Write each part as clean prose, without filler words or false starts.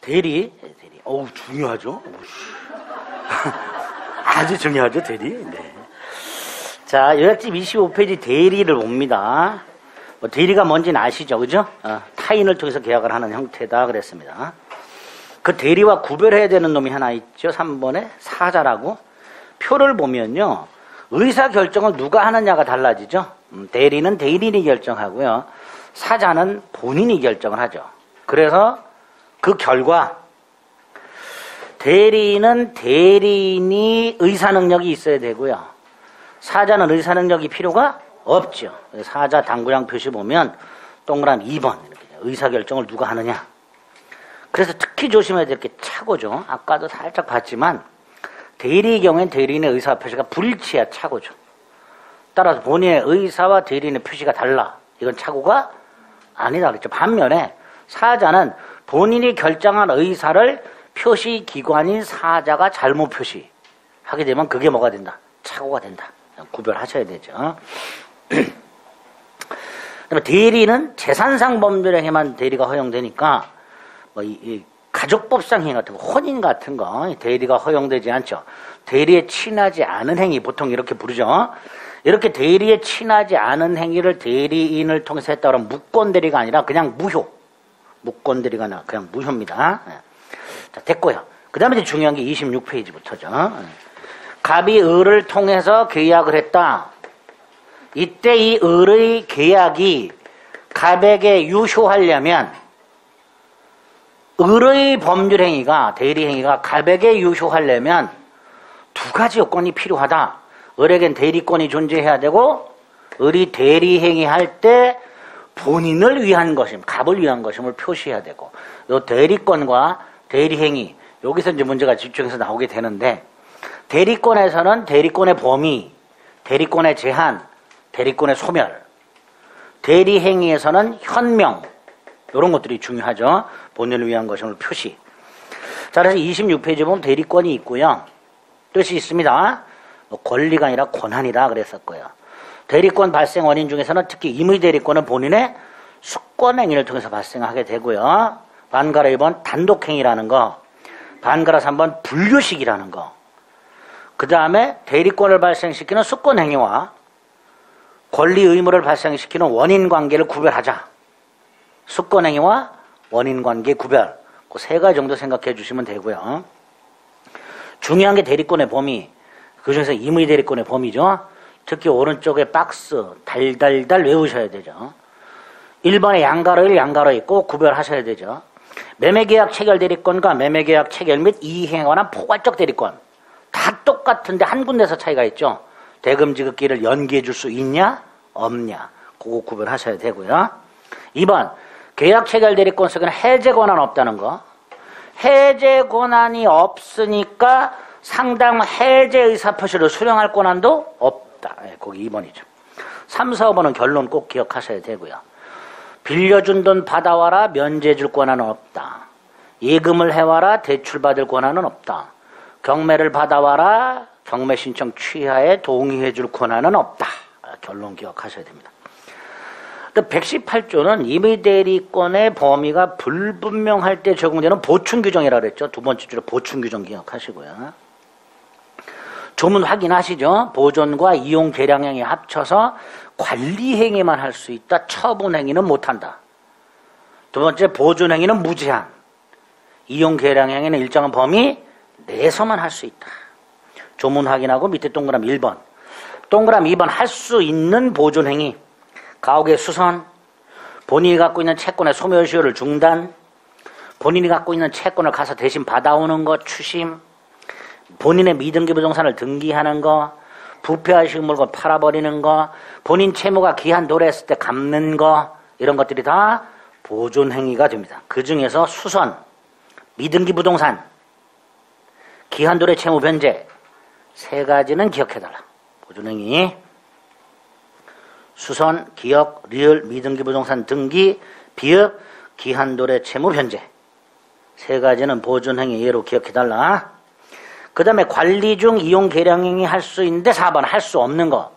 대리. 어우, 중요하죠? 아주 중요하죠, 대리. 네. 자, 요약집 25페이지 대리를 봅니다. 뭐 대리가 뭔지는 아시죠, 그죠? 타인을 통해서 계약을 하는 형태다 그랬습니다. 그 대리와 구별해야 되는 놈이 하나 있죠. 3번에 사자라고. 표를 보면요, 의사결정을 누가 하느냐가 달라지죠. 대리는 대리인이 결정하고요, 사자는 본인이 결정을 하죠. 그래서 그 결과 대리인은 대리인이 의사능력이 있어야 되고요, 사자는 의사능력이 필요가 없죠. 사자 당구장 표시 보면 동그라미 2번 이렇게 의사결정을 누가 하느냐. 그래서 특히 조심해야 될 게 착오죠. 아까도 살짝 봤지만 대리의 경우엔 대리인의 의사 표시가 불일치해야 착오죠. 따라서 본인의 의사와 대리인의 표시가 달라. 이건 착오가 아니다 그랬죠. 반면에 사자는 본인이 결정한 의사를 표시기관인 사자가 잘못 표시하게 되면 그게 뭐가 된다? 착오가 된다. 구별하셔야 되죠. 그다음에 대리는 재산상 범죄를 행위만 대리가 허용되니까 뭐 이 가족법상 행위 같은 거, 혼인 같은 거 대리가 허용되지 않죠. 대리에 친하지 않은 행위 보통 이렇게 부르죠. 이렇게 대리에 친하지 않은 행위를 대리인을 통해서 했다 그러면 무권대리가 아니라 그냥 무효. 무권대리가 아니라 그냥 무효입니다. 자, 됐고요. 그 다음에 이제 중요한 게 26페이지부터죠. 갑이 을을 통해서 계약을 했다. 이때 이 을의 계약이 갑에게 유효하려면 을의 법률행위가, 대리행위가 갑에게 유효하려면 두 가지 요건이 필요하다. 을에겐 대리권이 존재해야 되고, 을이 대리행위할 때 본인을 위한 것임, 갑을 위한 것임을 표시해야 되고, 요 대리권과 대리행위, 여기서 이제 문제가 집중해서 나오게 되는데, 대리권에서는 대리권의 범위, 대리권의 제한, 대리권의 소멸, 대리행위에서는 현명, 이런 것들이 중요하죠. 본인을 위한 것임을 표시. 자, 그래서 26페이지 보면 대리권이 있고요, 뜻이 있습니다. 권리가 아니라 권한이다 그랬었고요. 대리권 발생 원인 중에서는 특히 임의 대리권은 본인의 수권행위를 통해서 발생하게 되고요. 반가라 1번 단독행위라는 거, 반가라 3번 분류식이라는 거, 그 다음에 대리권을 발생시키는 수권행위와 권리 의무를 발생시키는 원인관계를 구별하자. 수권행위와 원인관계 구별, 그 세 가지 정도 생각해 주시면 되고요. 중요한 게 대리권의 범위, 그 중에서 임의 대리권의 범위죠. 특히 오른쪽에 박스 달달달 외우셔야 되죠. 1번에 양가로일, 양가로일 꼭 구별하셔야 되죠. 매매계약 체결 대리권과 매매계약 체결 및 이행에 관한 포괄적 대리권, 다 똑같은데 한 군데서 차이가 있죠. 대금 지급기를 연기해 줄 수 있냐 없냐, 그거 구별하셔야 되고요. 2번 계약 체결 대리권 속에는 해제 권한 없다는 거, 해제 권한이 없으니까 상당 해제 의사표시를 수령할 권한도 없다. 거기 2번이죠. 3, 4, 5번은 결론 꼭 기억하셔야 되고요. 빌려준 돈 받아와라 면제 줄 권한은 없다. 예금을 해와라 대출받을 권한은 없다. 경매를 받아와라 경매 신청 취하에 동의해 줄 권한은 없다. 결론 기억하셔야 됩니다. 118조는 임의 대리권의 범위가 불분명할 때 적용되는 보충 규정이라고 그랬죠. 두 번째 줄에 보충 규정 기억하시고요. 조문 확인하시죠. 보존과 이용 계량행위 합쳐서 관리행위만 할 수 있다. 처분행위는 못한다. 두 번째 보존행위는 무제한, 이용 계량행위는 일정한 범위 내에서만 할 수 있다. 조문 확인하고 밑에 동그라미 1번, 동그라미 2번 할 수 있는 보존행위, 가옥의 수선, 본인이 갖고 있는 채권의 소멸시효를 중단, 본인이 갖고 있는 채권을 가서 대신 받아오는 것 추심, 본인의 미등기 부동산을 등기하는 거, 부패하시는 물건 팔아버리는 거, 본인 채무가 기한 도래했을 때 갚는 거, 이런 것들이 다 보존행위가 됩니다. 그 중에서 수선, 미등기 부동산, 기한 도래 채무 변제, 세 가지는 기억해달라. 보존행위, 수선, 기억, 리을, 미등기 부동산 등기, 비읍, 기한도래 채무 변제, 세 가지는 보존행위 예로 기억해달라. 그 다음에 관리 중 이용 계량행위 할 수 있는데 4번 할 수 없는 거,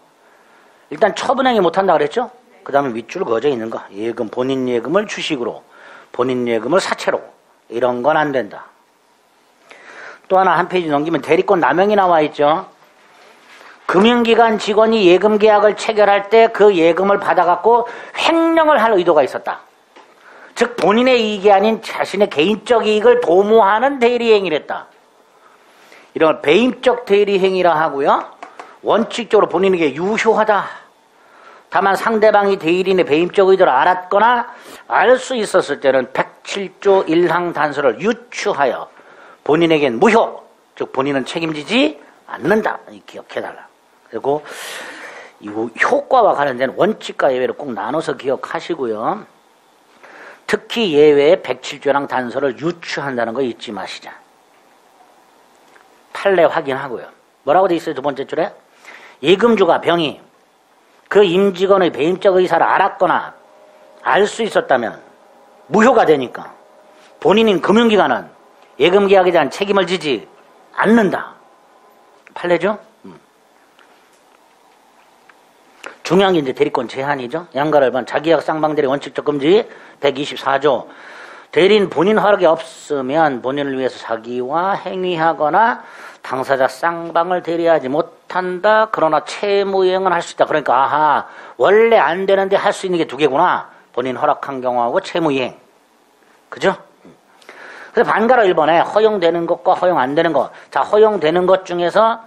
일단 처분행위 못한다 그랬죠. 그 다음에 밑줄 그어져 있는 거, 예금, 본인 예금을 주식으로, 본인 예금을 사채로, 이런 건 안 된다. 또 하나 한 페이지 넘기면 대리권 남용이 나와 있죠. 금융기관 직원이 예금 계약을 체결할 때 그 예금을 받아갖고 횡령을 할 의도가 있었다. 즉 본인의 이익이 아닌 자신의 개인적 이익을 도모하는 대리행위랬다. 이런 걸 배임적 대리행위라 하고요. 원칙적으로 본인에게 유효하다. 다만 상대방이 대리인의 배임적 의도를 알았거나 알 수 있었을 때는 107조 1항 단서를 유추하여 본인에겐 무효, 즉 본인은 책임지지 않는다. 기억해달라. 그리고 이 효과와 관련된 원칙과 예외를 꼭 나눠서 기억하시고요. 특히 예외에 107조랑 단서를 유추한다는 거 잊지 마시자. 판례 확인하고요. 뭐라고 돼 있어요? 두 번째 줄에? 예금주가 병이 그 임직원의 배임적 의사를 알았거나 알 수 있었다면 무효가 되니까 본인인 금융기관은 예금계약에 대한 책임을 지지 않는다. 판례죠? 중요한 게 이제 대리권 제한이죠. 양가를 본 자기약 쌍방대리 원칙적 금지 124조. 대리인 본인 허락이 없으면 본인을 위해서 자기와 행위하거나 당사자 쌍방을 대리하지 못한다. 그러나 채무이행은 할 수 있다. 그러니까 아하, 원래 안 되는데 할 수 있는 게 두 개구나. 본인 허락한 경우하고 채무이행. 그죠? 그래서 반가로 1번에 허용되는 것과 허용 안 되는 것. 자, 허용되는 것 중에서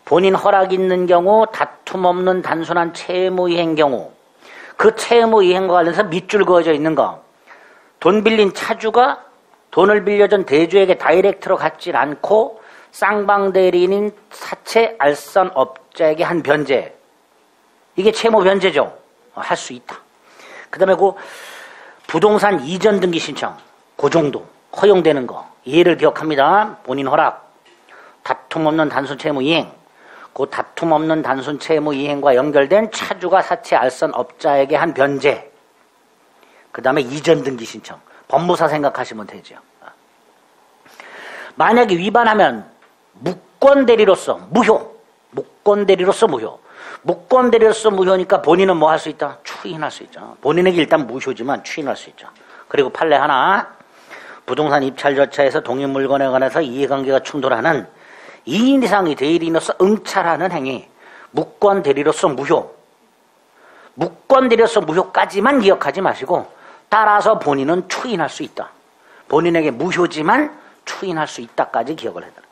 본인 허락이 있는 경우, 다툼 없는 단순한 채무이행 경우, 그 채무이행과 관련해서 밑줄 그어져 있는 거. 돈 빌린 차주가 돈을 빌려준 대주에게 다이렉트로 갖질 않고 쌍방대리인인 사채 알선업자에게 한 변제. 이게 채무 변제죠. 할 수 있다. 그 다음에 그 부동산 이전 등기 신청. 그 정도. 허용되는 거. 이해를 기억합니다. 본인 허락. 다툼 없는 단순 채무 이행. 그 다툼 없는 단순 채무 이행과 연결된 차주가 사채 알선업자에게 한 변제. 그 다음에 이전 등기 신청. 법무사 생각하시면 되죠. 만약에 위반하면 무권대리로서 무효. 무권대리로서 무효. 무권대리로서 무효니까 본인은 뭐 할 수 있다? 추인할 수 있죠. 본인에게 일단 무효지만 추인할 수 있죠. 그리고 판례 하나. 부동산 입찰 절차에서 동일 물건에 관해서 이해관계가 충돌하는 2인 이상의 대리인으로서 응찰하는 행위. 무권대리로서 무효. 무권대리로서 무효까지만 기억하지 마시고 따라서 본인은 추인할 수 있다. 본인에게 무효지만 추인할 수 있다까지 기억을 해야 됩니다.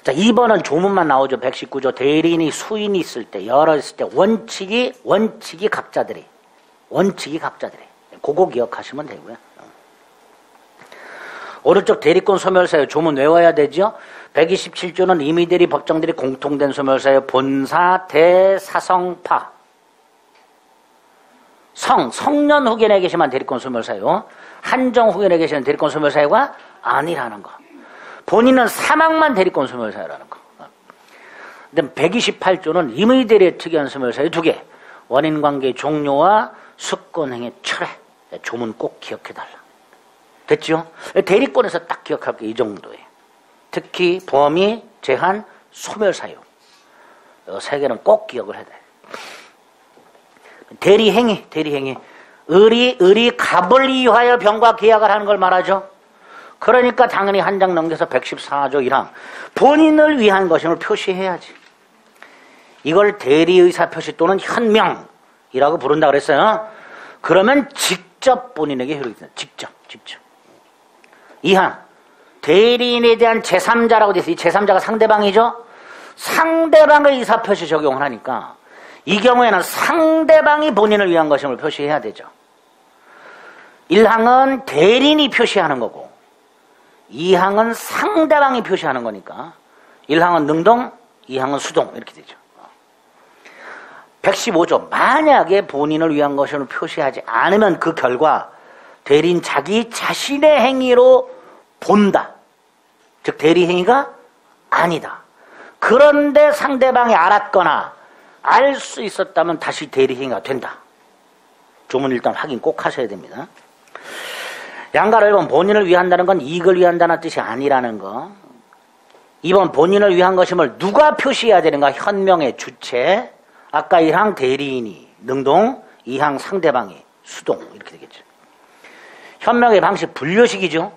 자, 2번은 조문만 나오죠. 119조. 대리인이 수인이 있을 때, 여러 있을 때 원칙이 각자들이. 그거 기억하시면 되고요. 오른쪽 대리권 소멸사유 조문 외워야 되죠. 127조는 임의대리 법정들이 공통된 소멸사유 본사 대사성파. 성년 후견에 계시면 대리권 소멸사유, 한정 후견에 계시는 대리권 소멸사유가 아니라는 거. 본인은 사망만 대리권 소멸사유라는 거. 근데 128조는 임의대리의 특이한 소멸사유 2개. 원인관계 종료와 수권행위 철회. 조문 꼭 기억해달라. 됐죠? 대리권에서 딱 기억할 게 이 정도예요. 특히 범위, 제한, 소멸사유. 이 세 개는 꼭 기억을 해야 돼. 대리행위. 을이 갑을 이유하여 병과 계약을 하는 걸 말하죠. 그러니까 당연히 한 장 넘겨서 114조 1항. 본인을 위한 것임을 표시해야지. 이걸 대리의사 표시 또는 현명이라고 부른다 그랬어요. 그러면 직접 본인에게 효력이 된다. 직접. 2항. 대리인에 대한 제3자라고 되어 있어요. 이 제3자가 상대방이죠. 상대방의 의사표시 적용을 하니까 이 경우에는 상대방이 본인을 위한 것임을 표시해야 되죠. 1항은 대리인이 표시하는 거고 2항은 상대방이 표시하는 거니까 1항은 능동, 2항은 수동 이렇게 되죠. 115조. 만약에 본인을 위한 것임을 표시하지 않으면 그 결과 대리인 자기 자신의 행위로 본다. 즉 대리행위가 아니다. 그런데 상대방이 알았거나 알 수 있었다면 다시 대리행위가 된다. 조문 일단 확인 꼭 하셔야 됩니다. 양가를 1번 본인을 위한다는 건 이익을 위한다는 뜻이 아니라는 거. 2번 본인을 위한 것임을 누가 표시해야 되는가. 현명의 주체. 아까 1항 대리인이 능동, 2항 상대방이 수동 이렇게 되겠죠. 현명의 방식 분류식이죠.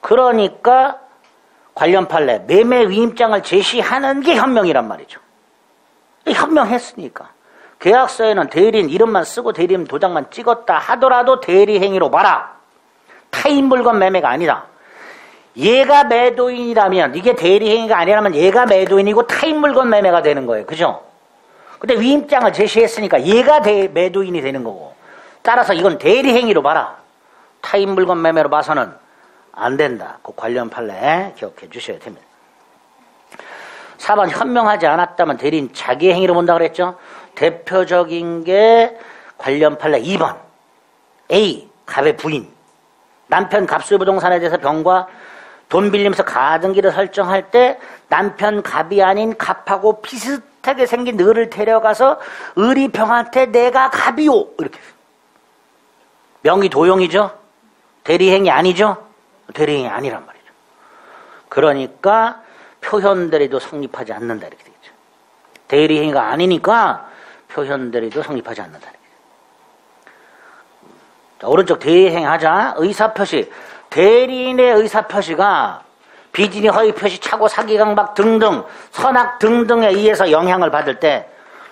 그러니까 관련 판례 매매 위임장을 제시하는 게 현명이란 말이죠. 현명했으니까 계약서에는 대리인 이름만 쓰고 대리인 도장만 찍었다 하더라도 대리행위로 봐라. 타인 물건 매매가 아니다. 얘가 매도인이라면 이게 대리행위가 아니라면 얘가 매도인이고 타인 물건 매매가 되는 거예요. 그죠? 근데 위임장을 제시했으니까 얘가 매도인이 되는 거고 따라서 이건 대리행위로 봐라. 타인 물건 매매로 봐서는 안 된다. 그 관련 판례 기억해 주셔야 됩니다. 4번 현명하지 않았다면 대리인 자기 행위로 본다 그랬죠. 대표적인 게 관련 판례 2번 A 갑의 부인 남편 갑술 부동산에 대해서 병과 돈 빌리면서 가등기를 설정할 때 남편 갑이 아닌 갑하고 비슷하게 생긴 을을 데려가서 을이 병한테 내가 갑이오 이렇게 명의 도용이죠. 대리행위 아니죠. 대리행위 아니란 말이죠. 그러니까 표현대리도 성립하지 않는다 이렇게 되겠죠. 대리행위가 아니니까 표현대리도 성립하지 않는다 이렇게. 자, 오른쪽 대리행위 하자. 의사표시 대리인의 의사표시가 비진이 허위표시 착오 사기강박 등등 선악 등등에 의해서 영향을 받을 때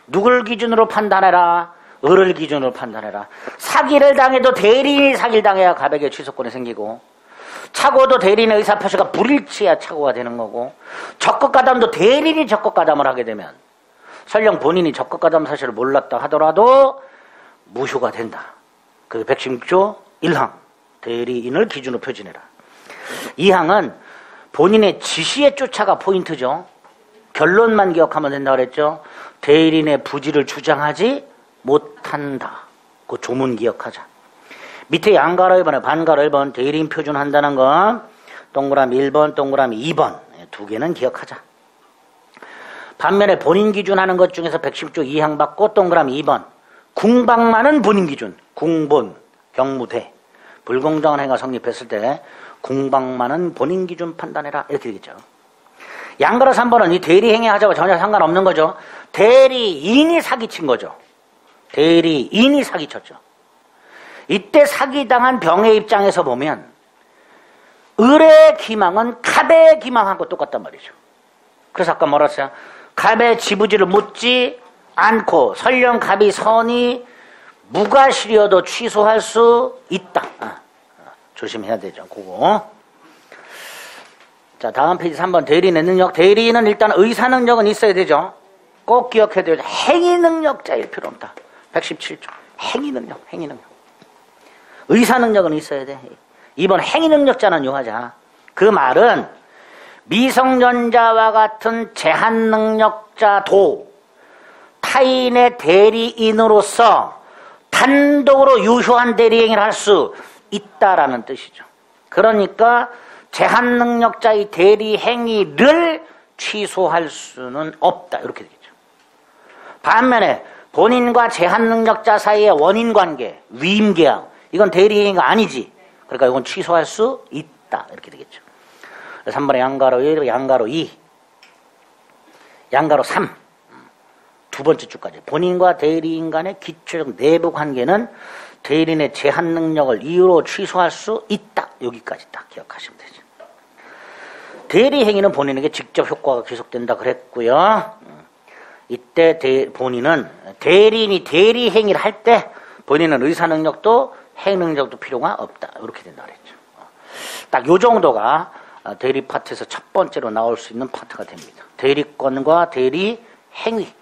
누굴 기준으로 판단해라. 을을 기준으로 판단해라. 사기를 당해도 대리인이 사기를 당해야 갑에게 취소권이 생기고 착오도 대리인의 의사표시가 불일치해야 착오가 되는 거고 적극가담도 대리인이 적극가담을 하게 되면 설령 본인이 적극가담 사실을 몰랐다 하더라도 무효가 된다. 그 116조 1항 대리인을 기준으로 표진해라. 2항은 본인의 지시에 쫓아가 포인트죠. 결론만 기억하면 된다고 그랬죠. 대리인의 부지를 주장하지 못한다. 그 조문 기억하자. 밑에 양가로 1번에 반가로 1번 대리인 표준한다는 건 동그라미 1번 동그라미 2번 두 개는 기억하자. 반면에 본인 기준하는 것 중에서 110조 2항 받고 동그라미 2번 궁방만은 본인 기준 궁본 경무대 불공정한 행위가 성립했을 때 궁방만은 본인 기준 판단해라 이렇게 되겠죠. 양가로 3번은 이 대리행위 하자고 전혀 상관없는 거죠. 대리인이 사기친 거죠. 대리인이 사기쳤죠. 이때 사기당한 병의 입장에서 보면 을의 기망은 갑의 기망하고 똑같단 말이죠. 그래서 아까 뭐라 했어요? 갑의 지부지를 묻지 않고 설령 갑이 선이 무과실이어도 취소할 수 있다. 조심해야 되죠. 그거. 자, 다음 페이지 3번 대리인의 능력. 대리인은 일단 의사 능력은 있어야 되죠. 꼭 기억해야 돼요. 행위 능력자일 필요 없다. 117조. 행위 능력. 의사 능력은 있어야 돼. 이번 행위 능력자는 요하자. 그 말은 미성년자와 같은 제한 능력자도 타인의 대리인으로서 단독으로 유효한 대리행위를 할 수 있다라는 뜻이죠. 그러니까 제한 능력자의 대리행위를 취소할 수는 없다. 이렇게 되겠죠. 반면에 본인과 제한 능력자 사이의 원인관계, 위임계약 이건 대리행위가 아니지. 그러니까 이건 취소할 수 있다. 이렇게 되겠죠. 3번에 양가로 1, 양가로 2, 양가로 3 두 번째 줄까지 본인과 대리인 간의 기초적 내부 관계는 대리인의 제한 능력을 이유로 취소할 수 있다. 여기까지 딱 기억하시면 되죠. 대리행위는 본인에게 직접 효과가 계속된다 그랬고요. 이때 본인은 대리인이 대리행위를 할 때 본인은 의사능력도 행능력도 필요가 없다. 이렇게 된다 그랬죠. 딱 요 정도가 대리 파트에서 첫 번째로 나올 수 있는 파트가 됩니다. 대리권과 대리행위.